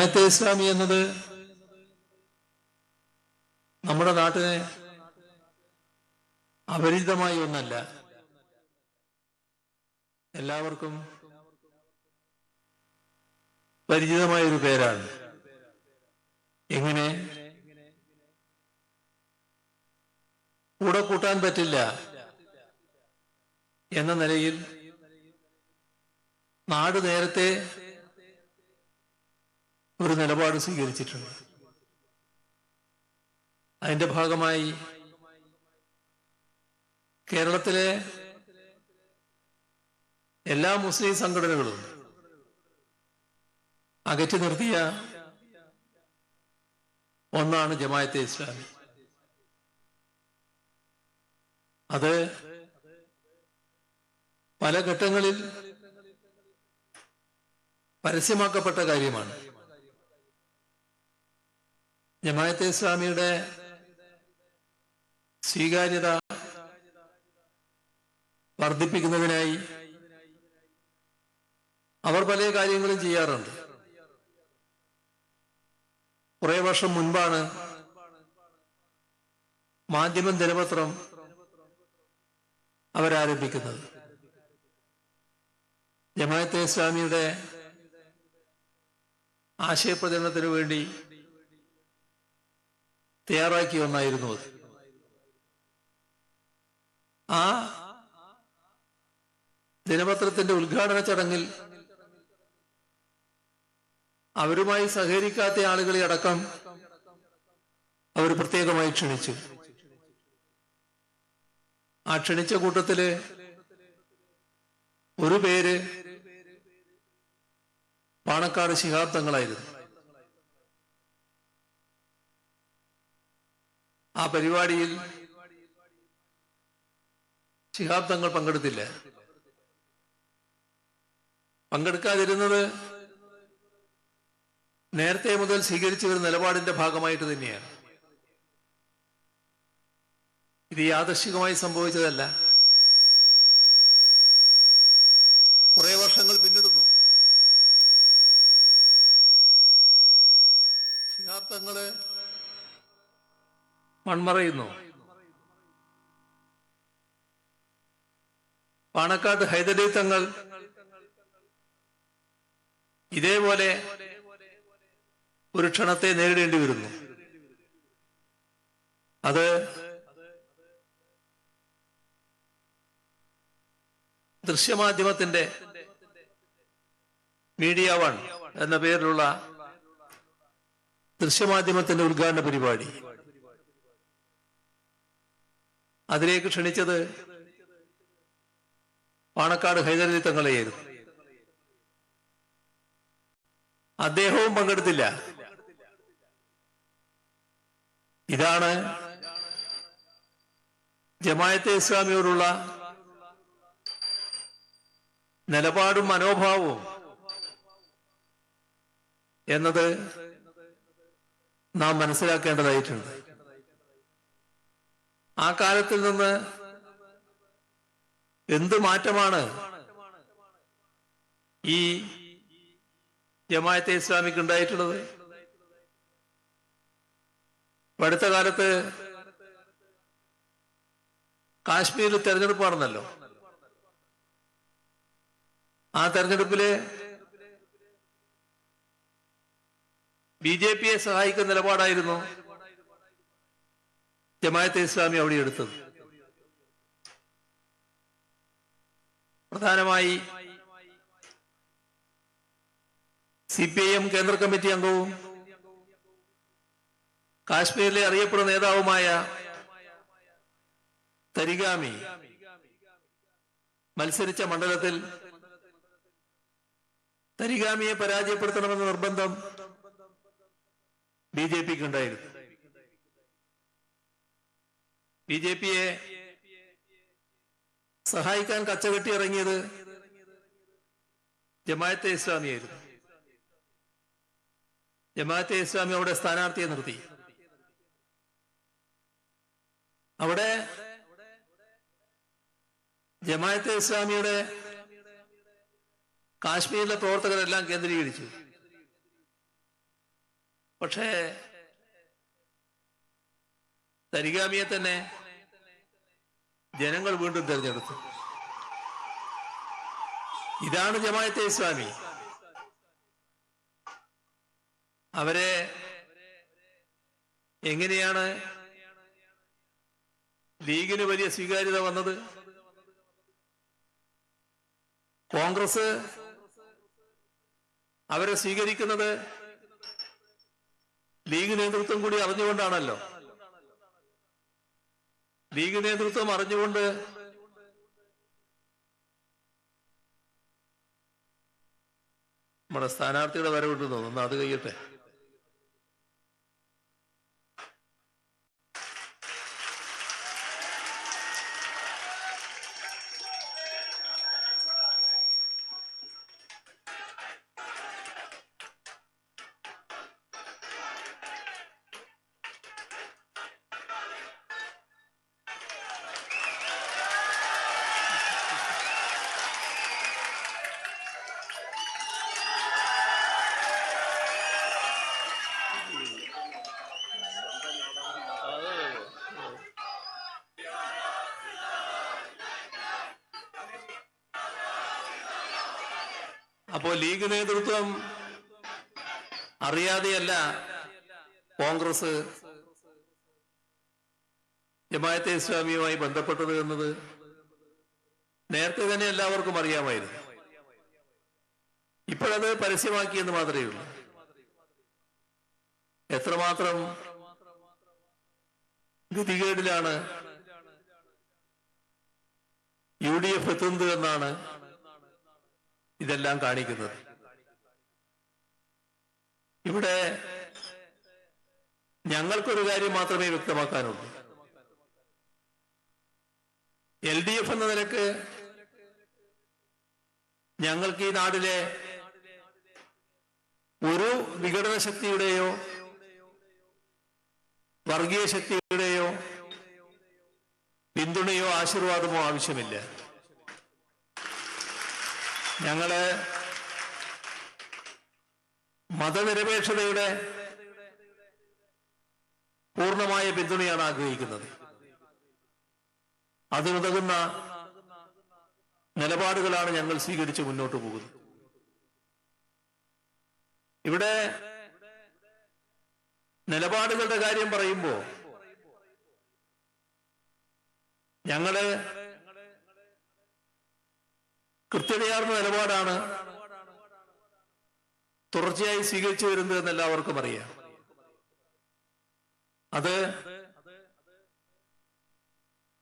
ജമാഅത്തെ ഇസ്ലാമി എന്നത് നമ്മുടെ നാട്ടിന് അപരിചിതമായ ഒന്നല്ല. എല്ലാവർക്കും പരിചിതമായ ഒരു പേരാണ്. എങ്ങനെ കൂടെ കൂട്ടാൻ പറ്റില്ല എന്ന നിലയിൽ നാട് നേരത്തെ ഒരു നിലപാട് സ്വീകരിച്ചിട്ടുണ്ട്. അതിന്റെ ഭാഗമായി കേരളത്തിലെ എല്ലാ മുസ്ലിം സംഘടനകളും അകറ്റി നിർത്തിയ ഒന്നാണ് ജമാഅത്തെ ഇസ്ലാമി. അത് പല ഘട്ടങ്ങളിൽ പരസ്യമാക്കപ്പെട്ട കാര്യമാണ്. ജമാഅത്തെ ഇസ്ലാമിയുടെ സ്വീകാര്യത വർദ്ധിപ്പിക്കുന്നതിനായി അവർ പല കാര്യങ്ങളും ചെയ്യാറുണ്ട്. കുറെ വർഷം മുൻപാണ് മാധ്യമം ദിനപത്രം അവരാരംഭിക്കുന്നത്. ജമാഅത്തെ ഇസ്ലാമിയുടെ ആശയപ്രചരണത്തിനു വേണ്ടി തയ്യാറാക്കിയ ഒന്നായിരുന്നു അത്. ആ ദിനപത്രത്തിന്റെ ഉദ്ഘാടന ചടങ്ങിൽ അവരുമായി സഹകരിക്കാത്ത ആളുകളെ അടക്കം അവർ പ്രത്യേകമായി ക്ഷണിച്ചു. ആ ക്ഷണിച്ച കൂട്ടത്തില് ഒരു പേര് പാണക്കാട് ശിഹാബ് തങ്ങളായിരുന്നു. ആ പരിപാടിയിൽ ശിഹാബ് തങ്ങൾ പങ്കെടുത്തില്ല. പങ്കെടുക്കാതിരുന്നത് നേരത്തെ മുതൽ സ്വീകരിച്ച ഒരു നിലപാടിന്റെ ഭാഗമായിട്ട് തന്നെയാണ്. ഇത് യാദൃശ്ചികമായി സംഭവിച്ചതല്ല. കുറെ വർഷങ്ങൾ പിന്നിടുന്നു. ശിഹാബ് തങ്ങള് മൺമറയുന്നു. പാണക്കാട് ഹൈദരലി തങ്ങൾ ഇതേപോലെ ഒരു ക്ഷണത്തെ നേരിടേണ്ടി വരുന്നു. അത് ദൃശ്യമാധ്യമത്തിന്റെ മീഡിയ വൺ എന്ന പേരിലുള്ള ദൃശ്യമാധ്യമത്തിന്റെ ഉദ്ഘാടന പരിപാടി. അതിലേക്ക് ക്ഷണിച്ചത് പാണക്കാട് ഹൈദരലി തങ്ങളെയായിരുന്നു. അദ്ദേഹവും പങ്കെടുത്തില്ല. ഇതാണ് ജമാഅത്തെ ഇസ്ലാമിയോടുള്ള നിലപാടും മനോഭാവവും എന്നത് നാം മനസ്സിലാക്കേണ്ടതായിട്ടുണ്ട്. ആ കാലത്തിൽ നിന്ന് എന്ത് മാറ്റമാണ് ഈ ജമാഅത്തെ ഇസ്ലാമിക്ക് ഉണ്ടായിട്ടുള്ളത്? അടുത്ത കാലത്ത് കാശ്മീരിൽ തെരഞ്ഞെടുപ്പ് നടന്നല്ലോ. ആ തെരഞ്ഞെടുപ്പില് BJPയെ സഹായിക്കുന്ന നിലപാടായിരുന്നു ജമാഅത്തെ ഇസ്ലാമി അവിടെ എടുത്തത്. പ്രധാനമായി CPIM കേന്ദ്ര കമ്മിറ്റി അംഗവും കാശ്മീരിലെ അറിയപ്പെടുന്ന നേതാവുമായ തരിഗാമി മത്സരിച്ച മണ്ഡലത്തിൽ തരിഗാമിയെ പരാജയപ്പെടുത്തണമെന്ന നിർബന്ധം BJPക്ക് ഉണ്ടായിരുന്നു. BJPയെ സഹായിക്കാൻ കച്ചകെട്ടി ഇറങ്ങിയത് ജമാഅത്തെ ഇസ്ലാമിയായിരുന്നു. ജമാഅത്തെ ഇസ്ലാമി അവിടെ സ്ഥാനാർത്ഥിയെ നിർത്തി. അവിടെ ജമാഅത്തെ ഇസ്ലാമിയുടെ കാശ്മീരിലെ പ്രവർത്തകരെല്ലാം കേന്ദ്രീകരിച്ചു. പക്ഷേ തരിഗാമിയെ തന്നെ ജനങ്ങൾ വീണ്ടും തിരഞ്ഞെടുത്തു. ഇതാണ് ജമാഅത്തെ ഇസ്ലാമി. അവരെ എങ്ങനെയാണ് ലീഗിന് വലിയ സ്വീകാര്യത വന്നത്? കോൺഗ്രസ് അവരെ സ്വീകരിക്കുന്നത് ലീഗ് നേതൃത്വം കൂടി അറിഞ്ഞുകൊണ്ടാണല്ലോ. ലീഗ് നേതൃത്വം അറിഞ്ഞുകൊണ്ട് നമ്മുടെ സ്ഥാനാർത്ഥിയുടെ വരവിട്ട് തോന്നുന്നു. അത് കഴിയട്ടെ. അപ്പോ ലീഗ് നേതൃത്വം അറിയാതെയല്ല കോൺഗ്രസ് ജമാഅത്തെ ഇസ്ലാമിയുമായി ബന്ധപ്പെട്ടത് എന്നത് നേരത്തെ തന്നെ എല്ലാവർക്കും അറിയാമായിരുന്നു. ഇപ്പോഴത് പരസ്യമാക്കിയെന്ന് മാത്രമേ ഉള്ളൂ. എത്രമാത്രം ഗതികേടിലാണ് UDF എത്തുന്നത് എന്നാണ് ഇതെല്ലാം കാണിക്കുന്നത്. ഇവിടെ ഞങ്ങൾക്കൊരു കാര്യം മാത്രമേ വ്യക്തമാക്കാനുള്ളൂ. LDF എന്ന നിലക്ക് ഞങ്ങൾക്ക് ഈ നാട്ടിലെ ഒരു വിഘടന ശക്തിയുടെയോ വർഗീയ ശക്തിയുടെയോ പിന്തുണയോ ആശീർവാദമോ ആവശ്യമില്ല. ഞങ്ങള് മതനിരപേക്ഷതയുടെ പൂർണ്ണമായ പിന്തുണയാണ് ആഗ്രഹിക്കുന്നത്. അതിനുതകുന്ന നിലപാടുകളാണ് ഞങ്ങൾ സ്വീകരിച്ച് മുന്നോട്ട് പോകുന്നത്. ഇവിടെ നിലപാടുകളുടെ കാര്യം പറയുമ്പോൾ ഞങ്ങള് കൃത്യതയാർന്ന നിലപാടാണ് തുടർച്ചയായി സ്വീകരിച്ചു വരുന്നത് എന്ന് എല്ലാവർക്കും അറിയാം. അത്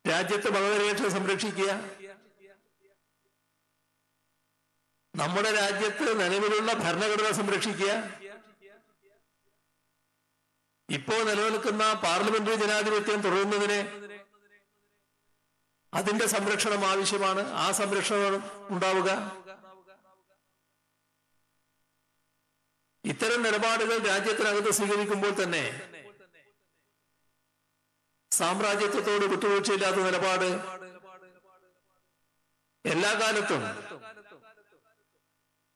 രാജ്യത്തെ മതനിരപേക്ഷത സംരക്ഷിക്കുക, നമ്മുടെ രാജ്യത്ത് നിലവിലുള്ള ഭരണഘടന സംരക്ഷിക്കുക, ഇപ്പോൾ നിലനിൽക്കുന്ന പാർലമെന്ററി ജനാധിപത്യം തുടരുന്നതിന് അതിന്റെ സംരക്ഷണം ആവശ്യമാണ്. ആ സംരക്ഷണം ഉണ്ടാവുക. ഇത്തരം നിലപാടുകൾ രാജ്യത്തിനകത്ത് സ്വീകരിക്കുമ്പോൾ തന്നെ സാമ്രാജ്യത്വത്തോട് വിട്ടുവീഴ്ചയില്ലാത്ത നിലപാട് എല്ലാ കാലത്തും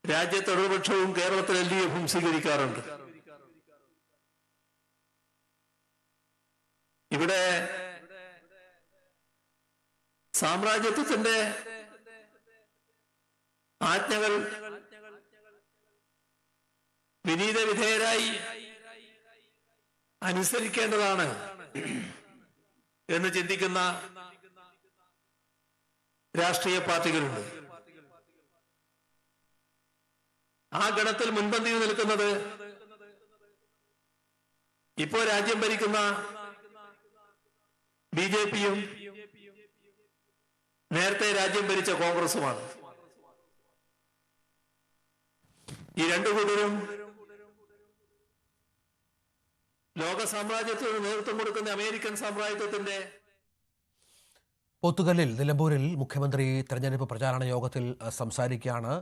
രാജ്യത്ത് ഇടതുപക്ഷവും കേരളത്തിൽ LDF-ഉം സ്വീകരിക്കാറുണ്ട്. ഇവിടെ സാമ്രാജ്യത്വത്തിന്റെ ആജ്ഞകൾ വിനീത വിധേയരായി അനുസരിക്കേണ്ടതാണ് എന്ന് ചിന്തിക്കുന്ന രാഷ്ട്രീയ പാർട്ടികളുണ്ട്. ആ ഗണത്തിൽ മുൻപന്തിയിൽ നിൽക്കുന്നത് ഇപ്പോ രാജ്യം ഭരിക്കുന്ന BJP-യും നേരത്തെ രാജ്യം ഭരിച്ച കോൺഗ്രസുമാണ്. ഈ രണ്ടു കൂട്ടരും ലോക സാമ്രാജ്യത്തിന് നേതൃത്വം കൊടുക്കുന്ന അമേരിക്കൻ സാമ്രാജ്യത്വത്തിന്റെ പോത്തുകല്ലിൽ നിലമ്പൂരിൽ മുഖ്യമന്ത്രി തെരഞ്ഞെടുപ്പ് പ്രചാരണ യോഗത്തിൽ സംസാരിക്കുകയാണ്.